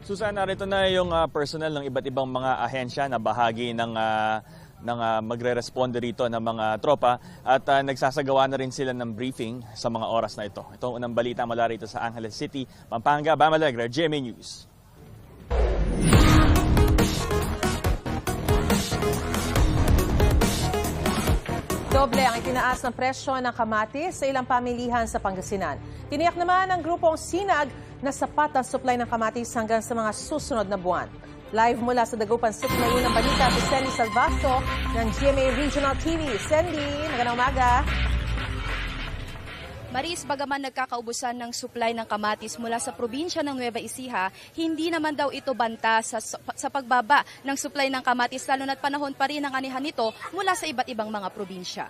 Susan, narito na yung personnel ng iba't ibang mga ahensya na bahagi ng magre-responde rito ng mga tropa at nagsasagawa na rin sila ng briefing sa mga oras na ito. Ito ang unang balita mula rito sa Angeles City, Pampanga, Bam Alegre, GMA News. Doble ang itinaas ng presyo ng kamatis sa ilang pamilihan sa Pangasinan. Tiniyak naman ng grupong Sinag na sapat ang supply ng kamatis hanggang sa mga susunod na buwan. Live mula sa Dagupan City ngayon ang balita si Sandy Salvasto ng GMA Regional TV. Sandy, magandang umaga. Maris, bagaman nagkakaubusan ng supply ng kamatis mula sa probinsya ng Nueva Ecija, hindi naman daw ito banta sa pagbaba ng supply ng kamatis, lalo na't panahon pa rin ang anihan nito mula sa iba't ibang mga probinsya.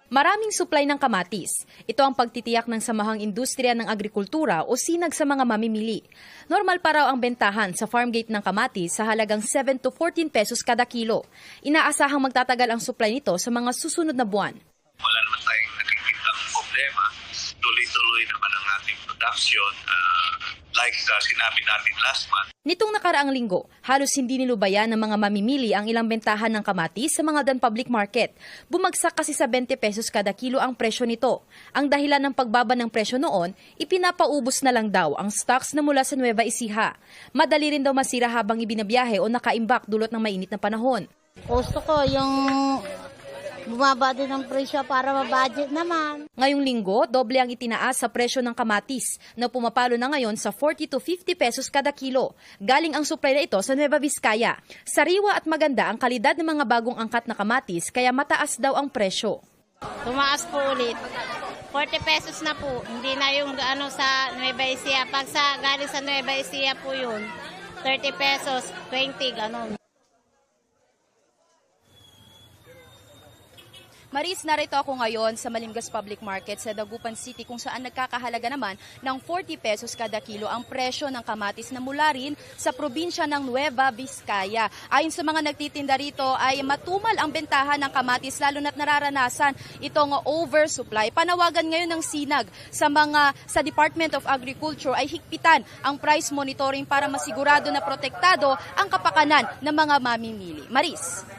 Maraming supply ng kamatis. Ito ang pagtitiyak ng Samahang Industriya ng Agrikultura o Sinag sa mga mamimili. Normal pa raw ang bentahan sa farm gate ng kamatis sa halagang 7 to 14 pesos kada kilo. Inaasahang magtatagal ang supply nito sa mga susunod na buwan. Wala naman tayong nakikitang problema. Tuloy-tuloy naman ang ating production like sinabi natin last month. Nitong nakaraang linggo, halos hindi nilubayan ng mga mamimili ang ilang bentahan ng kamatis sa mga dan-public market. Bumagsak kasi sa 20 pesos kada kilo ang presyo nito. Ang dahilan ng pagbaba ng presyo noon, ipinapaubos na lang daw ang stocks na mula sa Nueva Ecija. Madali rin daw masira habang ibinabiyahe o nakaimbak dulot ng mainit na panahon. Gusto ko yung bumaba din ang presyo para mabudget naman. Ngayong linggo, doble ang itinaas sa presyo ng kamatis na pumapalo na ngayon sa 40 to 50 pesos kada kilo. Galing ang supply na ito sa Nueva Vizcaya. Sariwa at maganda ang kalidad ng mga bagong angkat na kamatis kaya mataas daw ang presyo. Tumaas po ulit. 40 pesos na po. Hindi na yung sa Nueva Ecija. Pag galing sa Nueva Ecija po yun, 30 pesos, 20, ganon. Maris, narito ako ngayon sa Malingas Public Market sa Dagupan City kung saan nagkakahalaga naman ng 40 pesos kada kilo ang presyo ng kamatis na mula rin sa probinsya ng Nueva Vizcaya. Ayon sa mga nagtitinda rito ay matumal ang bentahan ng kamatis lalo na't nararanasan itong oversupply. Panawagan ngayon ng Sinag sa Department of Agriculture ay higpitan ang price monitoring para masigurado na protektado ang kapakanan ng mga mamimili. Maris.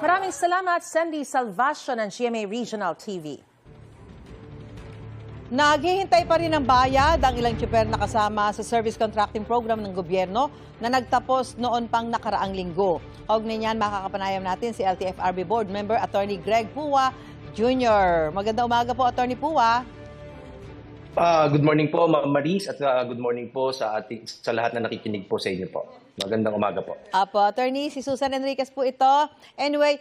Maraming salamat, Sandy Salvacio ng GMA Regional TV. Naghihintay pa rin ng bayad ang ilang tsuper na kasama sa service contracting program ng gobyerno na nagtapos noon pang nakaraang linggo. Kaugnay niyan, makakapanayam natin si LTFRB Board Member Attorney Greg Puwa Jr. Magandang umaga po, Attorney Puwa. Good morning po, Ma'am Maris, at good morning po sa lahat na nakikinig po sa inyo po. Magandang umaga po. Apo, Attorney, si Susan Enriquez po ito. Anyway,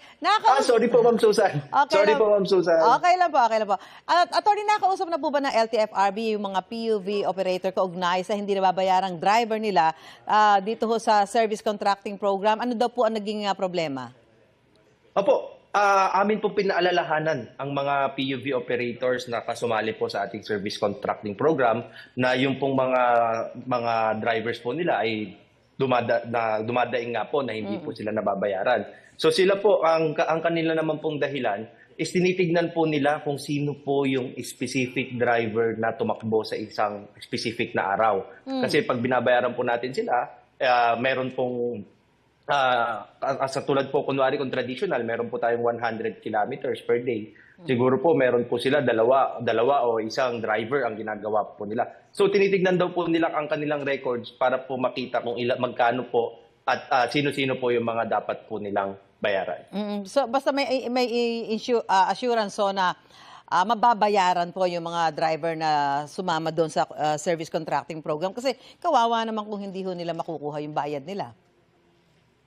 sorry po, Ma'am Susan. Okay sorry lang. po, Ma'am Susan. Okay lang po, okay lang po. Attorney, nakausap na po ba ng LTFRB yung mga PUV operator kaugnay sa hindi nababayarang driver nila dito ho sa service contracting program? Ano daw po ang naging problema? Opo, amin po pinaalalahanan ang mga PUV operators na kasumali po sa ating service contracting program na yung pong mga drivers po nila ay dumadaing nga po na hindi po sila nababayaran. So sila po, ang kanila naman pong dahilan is tinitignan po nila kung sino po yung specific driver na tumakbo sa isang specific na araw. Kasi pag binabayaran po natin sila, meron pong sa tulad po, kunwari kung traditional, meron po tayong 100 kilometers per day. Siguro po meron po sila dalawa o isang driver ang ginagawa po nila. So tinitignan daw po nila ang kanilang records para po makita kung magkano po at sino-sino po yung mga dapat po nilang bayaran. So basta may assurance na mababayaran po yung mga driver na sumama doon sa service contracting program kasi kawawa naman kung hindi ho nila makukuha yung bayad nila.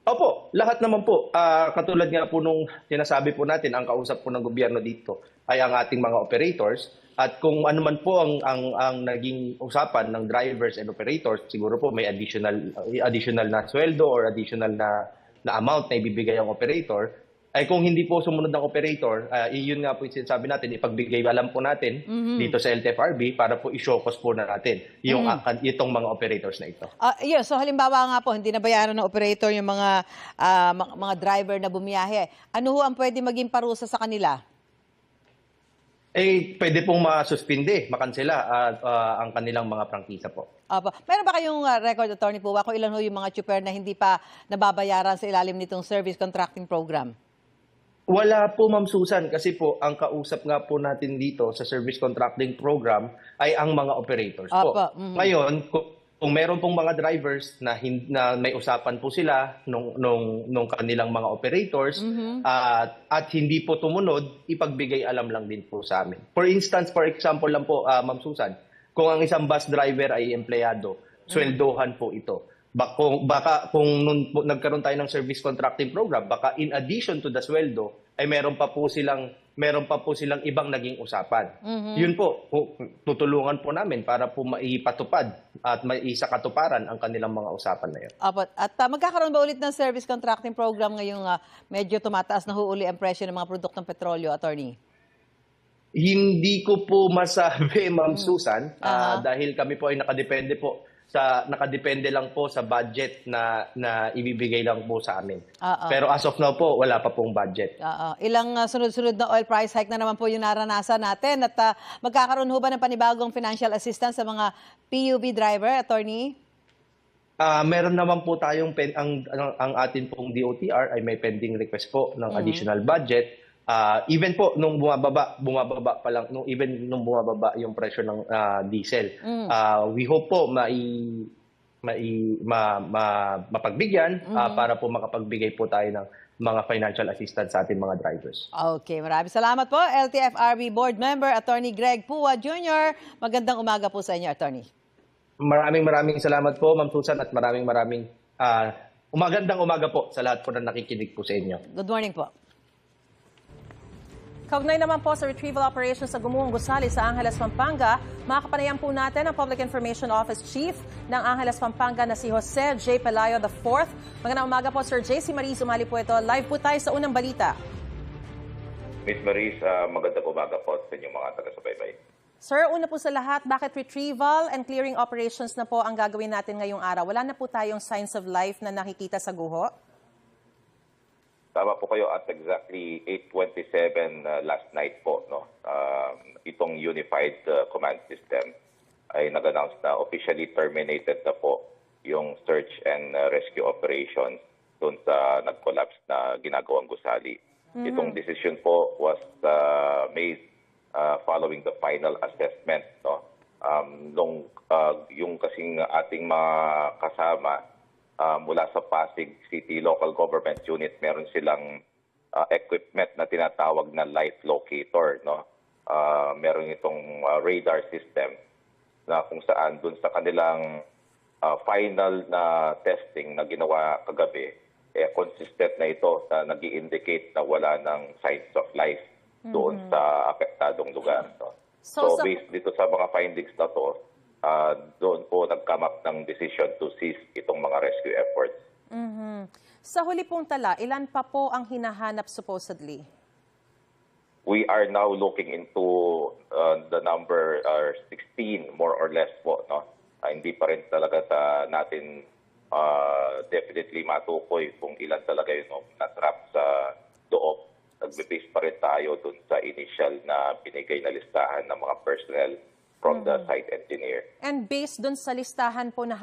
Opo, lahat naman po. Katulad nga po nung sinasabi po natin, ang kausap po ng gobyerno dito ay ang ating mga operators. At kung ano man po ang naging usapan ng drivers and operators, siguro po may additional na sweldo or additional na amount na ibibigay ang operator. Ay kung hindi po sumunod ng operator, yun nga po yung sinasabi natin, ipagbigay alam po natin dito sa LTFRB para po i-showcase po na natin yung itong mga operators na ito. So halimbawa nga po, hindi nabayaran ng operator yung mga driver na bumiyahe. Ano ho ang pwede maging parusa sa kanila? Pwede pong masuspinde, makansela ang kanilang mga prangkisa po. Opo. Meron ba kayong record, Attorney Puwa, kung ilan ho yung mga chuper na hindi pa nababayaran sa ilalim nitong service contracting program? Wala po, Ma'am Susan, kasi po ang kausap nga po natin dito sa service contracting program ay ang mga operators po. Opo, mhm. Ngayon, kung meron pong mga drivers na, na may usapan po sila nung kanilang mga operators at hindi po tumunod, ipagbigay alam lang din po sa amin. For example lang po, Ma'am Susan, kung ang isang bus driver ay empleyado, sweldohan po ito. Baka kung nagkaroon tayo ng service contracting program, baka in addition to the sweldo, ay meron pa po silang ibang naging usapan. Yun po, tutulungan po namin para po maipatupad at maisakatuparan ang kanilang mga usapan na yun. Opo. At magkakaroon ba ulit ng service contracting program ngayong medyo tumataas na huuli ang presyo ng mga produktong petrolyo, Attorney? Hindi ko po masabi, Ma'am Susan, dahil kami po ay nakadepende lang po sa budget na ibibigay lang po sa amin. Pero as of now po, wala pa pong budget. Ilang sunod-sunod na oil price hike na naman po yung naranasan natin at magkakaroon ho ba ng panibagong financial assistance sa mga PUV driver, Attorney? Meron naman po tayong ang atin pong DOTR ay may pending request po ng additional budget. Even po nung bumababa pa lang nung bumababa yung presyo ng diesel. We hope po mapagbigyan para po makapagbigay po tayo ng mga financial assistance sa ating mga drivers. Okay, maraming salamat po. LTFRB Board Member Attorney Greg Puwa Jr. Magandang umaga po sa inyo, Attorney. Maraming salamat po, Ma'am Susan, at maraming magandang umaga po sa lahat po na nakikinig po sa inyo. Good morning po. Kaugnay naman po sa retrieval operation sa Gumuhong Gusali sa Angeles, Pampanga, makakapanayan po natin ang Public Information Office Chief ng Angeles, Pampanga na si Jose J. Pelayo IV. Magandang umaga po, Sir J. Si Marie Umali po ito. Live po tayo sa unang balita. Miss Maris, magandang umaga po sa inyong mga taga-subaybay. Sir, una po sa lahat, bakit retrieval and clearing operations na po ang gagawin natin ngayong araw? Wala na po tayong signs of life na nakikita sa guho? Tama po kayo at exactly 8:27 last night po, no. Itong Unified Command System ay nag-announce na officially terminated na po yung search and rescue operations doon sa nag-collapse na ginagawang gusali. Itong decision po was made following the final assessment, no. Yung kasing ating mga kasama mula sa Pasig City Local Government Unit, meron silang equipment na tinatawag na life locator, no. Meron itong radar system na kung saan dun sa kanilang final na testing na ginawa kagabi, consistent na ito na nag-i-indicate na wala ng signs of life doon sa apektadong lugar, no. So based dito sa mga findings na to, doon po nag-come up ng decision to cease itong mga rescue efforts. Sa huli pong tala, ilan pa po ang hinahanap supposedly? We are now looking into the number 16 more or less po, no. Hindi pa rin talaga natin definitely matukoy kung ilan talaga yung na-trap sa loob. Nagbe-base pa rin tayo dun sa initial na binigay na listahan ng mga personnel from the site engineer. And based dun sa listahan po na